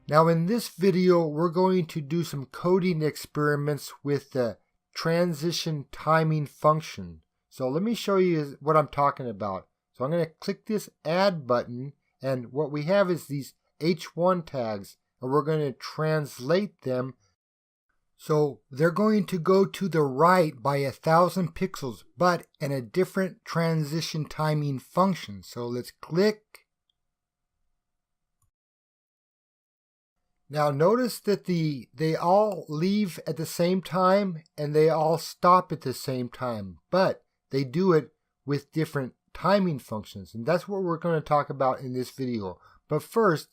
Now in this video, we're going to do some coding experiments with the transition timing function. So let me show you what I'm talking about. So I'm going to click this add button, and what we have is these h1 tags, and we're going to translate them. So they're going to go to the right by 1,000 pixels, but in a different transition timing function. So let's click. Now notice that they all leave at the same time and they all stop at the same time, but they do it with different timing functions, and that's what we're going to talk about in this video. But first,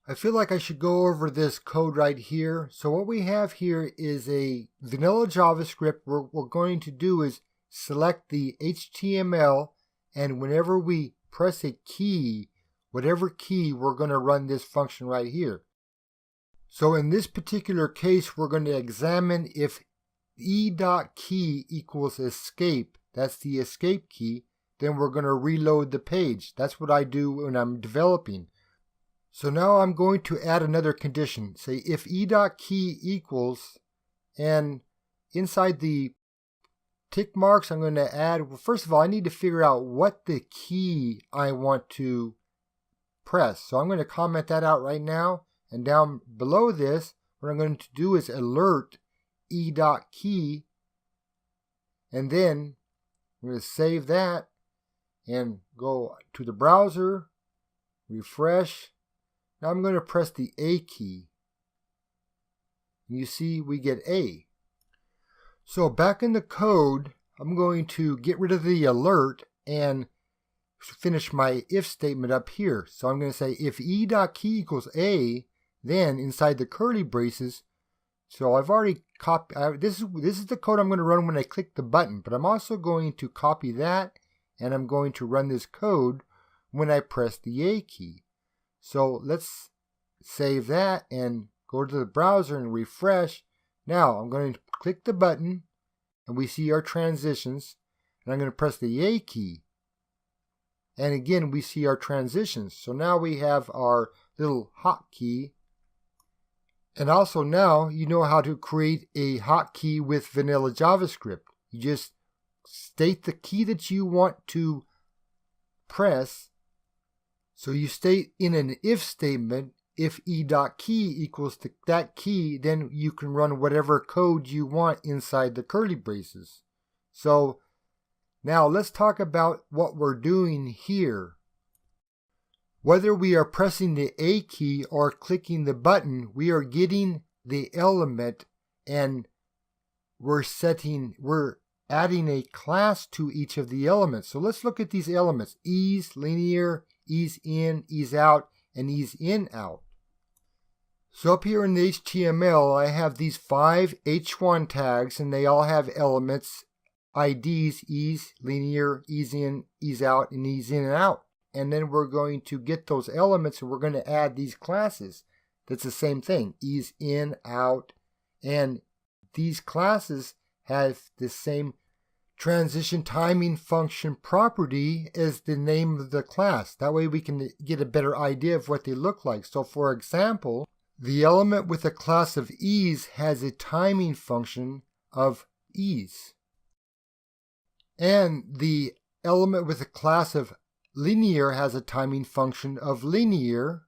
I feel like I should go over this code right here. So what we have here is a vanilla JavaScript. What we're going to do is select the HTML, and whenever we press a key, whatever key, we're going to run this function right here. So in this particular case, we're going to examine if e.key equals escape. That's the escape key. Then we're going to reload the page. That's what I do when I'm developing. So now I'm going to add another condition. Say if e.key equals, and inside the tick marks I'm going to add, well, first of all, I need to figure out what the key I want to press. So I'm going to comment that out right now. And down below this, what I'm going to do is alert e.key, and then I'm going to save that and go to the browser, refresh. Now I'm going to press the A key, and you see we get A. So back in the code, I'm going to get rid of the alert and finish my if statement up here. So I'm going to say if e.key equals A, then inside the curly braces, so I've already copied, this is the code I'm going to run when I click the button, but I'm also going to copy that, and I'm going to run this code when I press the A key. So let's save that and go to the browser and refresh. Now I'm going to click the button, and we see our transitions, and I'm going to press the A key. And again, we see our transitions. So now we have our little hotkey. And also now you know how to create a hotkey with vanilla JavaScript. You just state the key that you want to press. So you state in an if statement, if e.key equals to that key, then you can run whatever code you want inside the curly braces. So now let's talk about what we're doing here. Whether we are pressing the A key or clicking the button, we are getting the element, and we're adding a class to each of the elements. So let's look at these elements: ease, linear, ease in, ease out, and ease in, out. So up here in the HTML, I have these 5 h1 tags, and they all have elements, IDs, ease, linear, ease in, ease out, and ease in and out. And then we're going to get those elements, and we're going to add these classes. That's the same thing, ease in, out, and these classes have the same transition timing function property as the name of the class. That way we can get a better idea of what they look like. So for example, the element with the class of ease has a timing function of ease. And the element with the class of linear has a timing function of linear,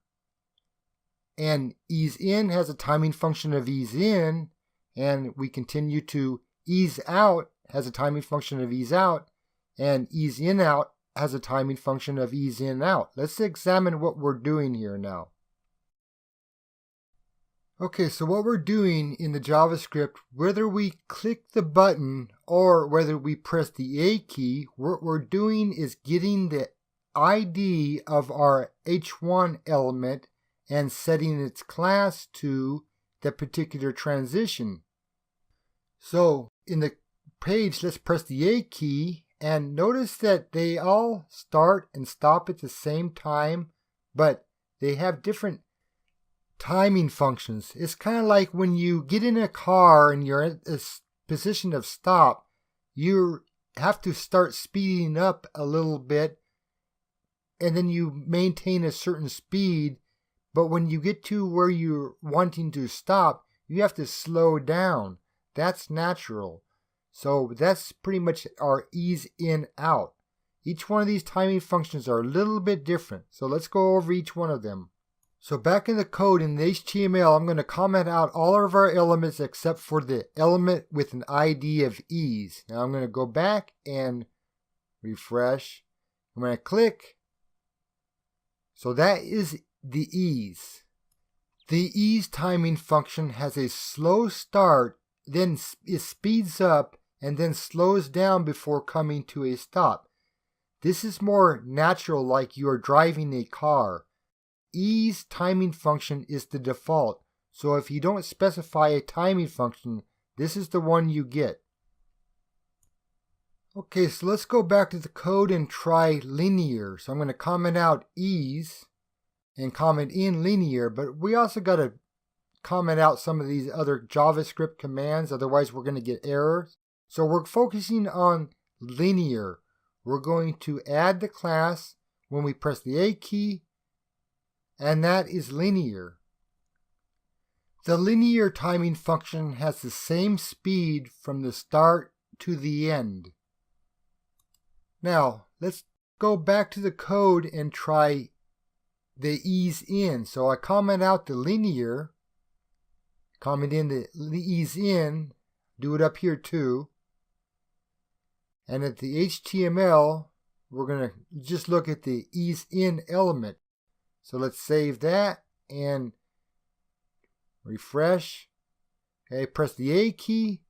and ease in has a timing function of ease in, and we continue to ease out has a timing function of ease out, and ease in out has a timing function of ease in out. Let's examine what we're doing here now. Okay, so what we're doing in the JavaScript, whether we click the button or whether we press the A key, what we're doing is getting the ID of our h1 element and setting its class to the particular transition. So in the page, let's press the A key, and notice that they all start and stop at the same time, but they have different timing functions. It's kind of like when you get in a car and you're at a position of stop, you have to start speeding up a little bit, and then you maintain a certain speed but when you get to where you're wanting to stop, you have to slow down. That's natural. So that's pretty much our ease in out. Each one of these timing functions are a little bit different. So let's go over each one of them. So back in the code in the HTML, I'm going to comment out all of our elements except for the element with an ID of ease. Now I'm going to go back and refresh. I'm going to click. So that is the ease. The ease timing function has a slow start, then it speeds up and then slows down before coming to a stop. This is more natural, like you are driving a car. Ease timing function is the default, so if you don't specify a timing function, this is the one you get. Okay, so let's go back to the code and try linear. So I'm going to comment out ease and comment in linear, but we also got to comment out some of these other JavaScript commands, otherwise we're going to get errors. So we're focusing on linear. We're going to add the class when we press the A key, and that is linear. The linear timing function has the same speed from the start to the end. Now, let's go back to the code and try the ease in. So I comment out the linear, comment in the ease in, do it up here too. And at the HTML, we're going to just look at the ease in element. So let's save that and refresh. Okay, press the A key.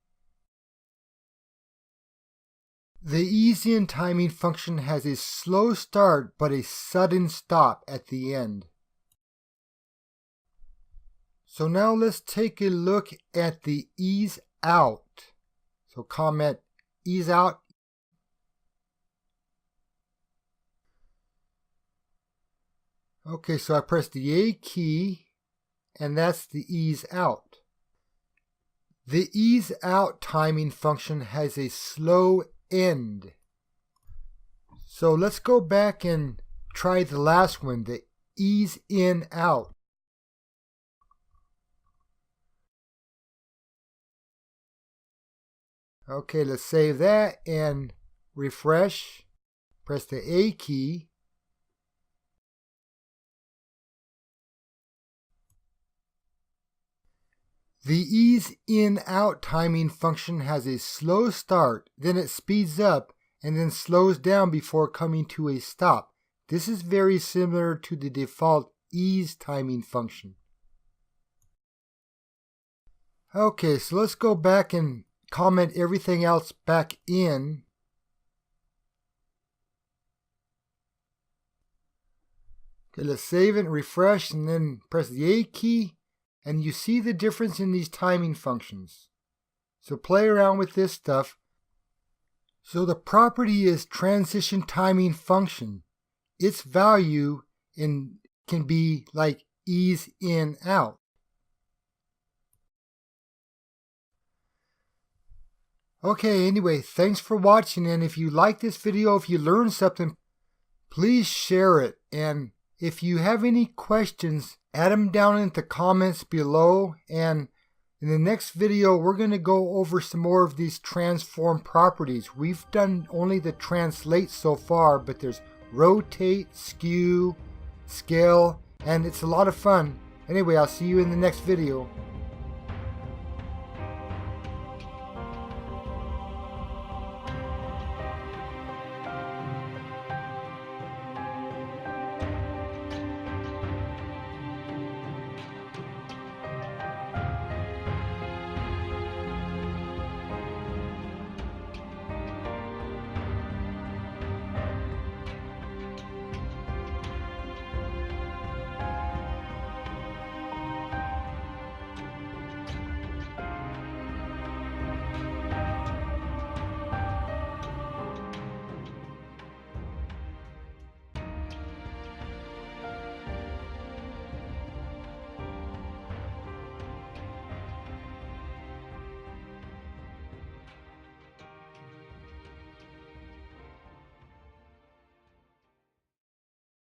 The ease in timing function has a slow start but a sudden stop at the end. So now let's take a look at the ease out. So comment ease out. Okay, so I press the A key, and that's the ease out. The ease out timing function has a slow end. So let's go back and try the last one, the ease in out. Okay, let's save that and refresh. Press the A key. The ease in out timing function has a slow start, then it speeds up and then slows down before coming to a stop. This is very similar to the default ease timing function. Okay, so let's go back and comment everything else back in. Okay, let's save it, refresh, and then press the A key. And you see the difference in these timing functions. So play around with this stuff. So the property is transition timing function. Its value can be like ease in out. Okay, anyway, thanks for watching, and if you like this video, if you learned something, please share it. And if you have any questions, add them down in the comments below, and in the next video we're going to go over some more of these transform properties. We've done only the translate so far, but there's rotate, skew, scale, and it's a lot of fun. Anyway, I'll see you in the next video.